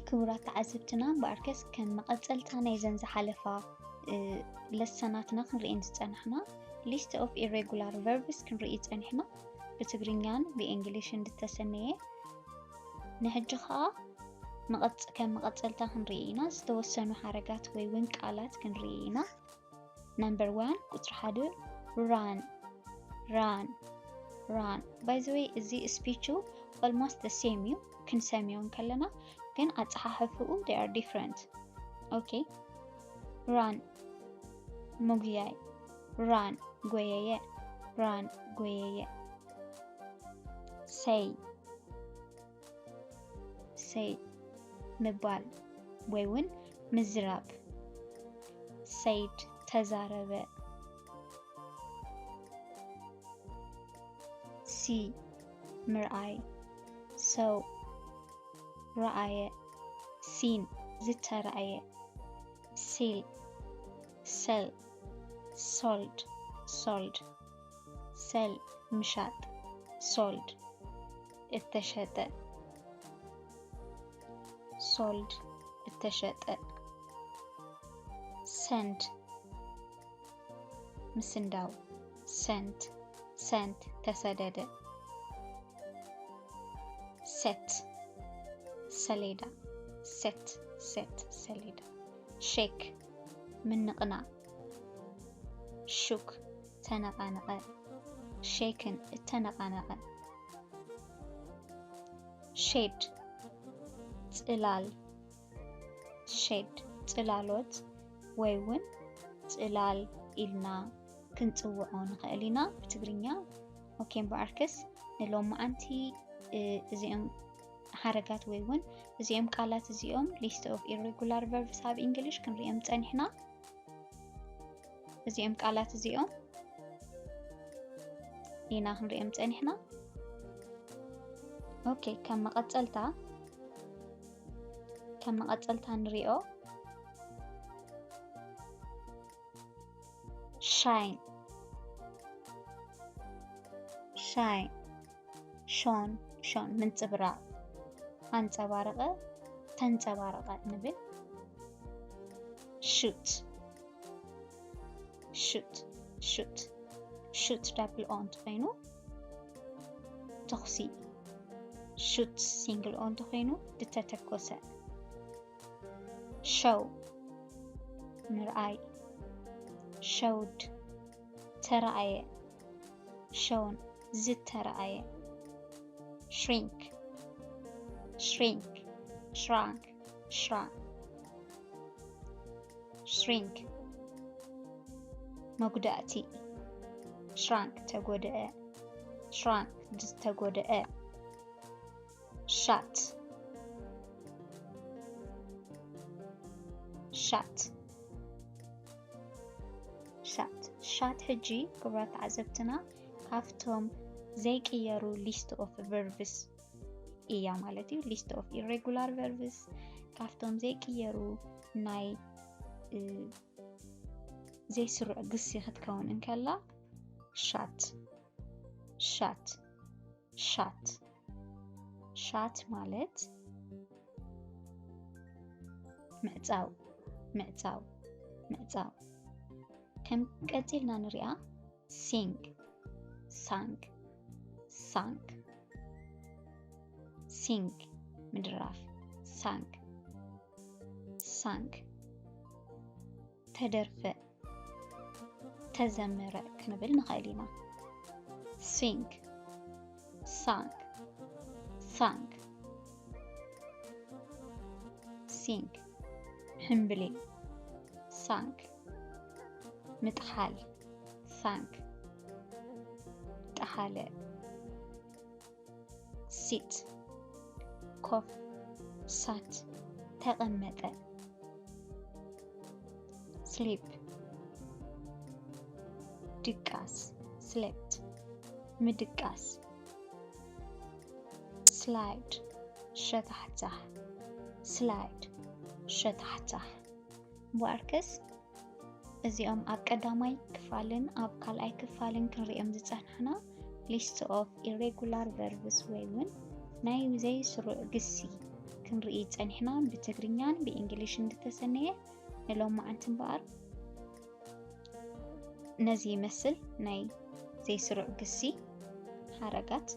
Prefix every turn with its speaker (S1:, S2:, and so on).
S1: ክቡራት ተዓዘብትና በአርከስ ከም መቀጸልታ ናይ ዘንዝ ሓለፋ ለሰናትና ክንርኢን ዝጸናሕና list of irregular verbs ክንርኢ ጸኒሕና ብትግርኛን ብእንግሊሽን ዝተሰነየ ንሕጂ ኸኣ ከም መቀጸልታ ክንርኢ ኢና ዝተወሰኑ ሓረጋት ወይ ውን ቃላት ክንርኢ ኢና number 1 ቁጥሪ 1 run run run by the way እዚ speech almost the same you ክንሰሚዮን ከለና ግን አጻሓሕፉኡ they are different okay run ሙግያይ run ጎየየ run ጎየየ say ምባል ወይ ውን ምዝራብ said ተዛረበ see ምርአይ so ረአየ seen ዝተረአየ seal sell sold sell ምሻጥ sold እተሸጠ sold እተሸጠ send ምስንዳው sent ተሰደደ set ሰሌዳ set ሰሌዳ shake ምንቅና shook ተነቃነቀ shaken እተነቃነቀ shade ጽላል shade ጽላሎት ወይ ውን ጽላል ኢልና ክንጽውዖ ንኽእል ኢና ብትግርኛ ኦኬ በአርከስ ንሎማዓንቲ እዚኦም ሓረጋት ወይ ውን እዚኦም ቃላት እዚኦም list of irregular verbs ኣብ እንግሊሽ ክንሪኦም ጸኒሕና እዚኦም ቃላት እዚኦም ኢና ክንሪኦም ጸኒሕና ኦኬ ከም መቀጸልታ ንሪኦ shine shone ምንጽብራቅ አንጸባረቀ ተንጸባረቀ ንብል shoot double on ተኾይኑ ተኽሲ shoot single on ተኾይኑ ዝተተኮሰ show ምርአይ showed ተረአየ shown ዝተረአየ shrink shrunk shrink መጉዳእቲ shrunk ተጎደአ shrunk ተጎደአ shut ሕጂ ክብራት ዓዘብትና ካፍቶም ዘይቅየሩ list of verbs እያ ማለት እዩ list of irregular verbs ካፍቶም ዘይቅየሩ ናይ ዘይስሩዕ ግስ ክትከውን እንከላ shut ማለት ምዕጻው ከም ቀፂልና ንሪኣ sing sang sing ምድራፍ sang ተደርፈ ተዘመረ ክንብል ንኽእል ኢና sing sang sing ሕምብሊ sang ምጥሓል sang ጠሓለ sit ኮፍ ሳት ተቀመጠ sleep ድቃስ slept ምድቃስ slide ሸታሕታሕ በአርከስ እዚኦም ኣብ ቀዳማይ ክፋልን ኣብ ካልኣይ ክፋልን ክንሪኦም ዝጸናሕና list of irregular verbs ወይ ውን ናይ ዘይስሩዕ ግሲ ክንርኢ ፀኒሕና ብትግርኛን ብእንግሊዝን ዝተሰነየ ንሎም መዓልቲ እምበኣር ነዚ ይመስል ናይ ዘይስሩዕ ግሲ ሓረጋት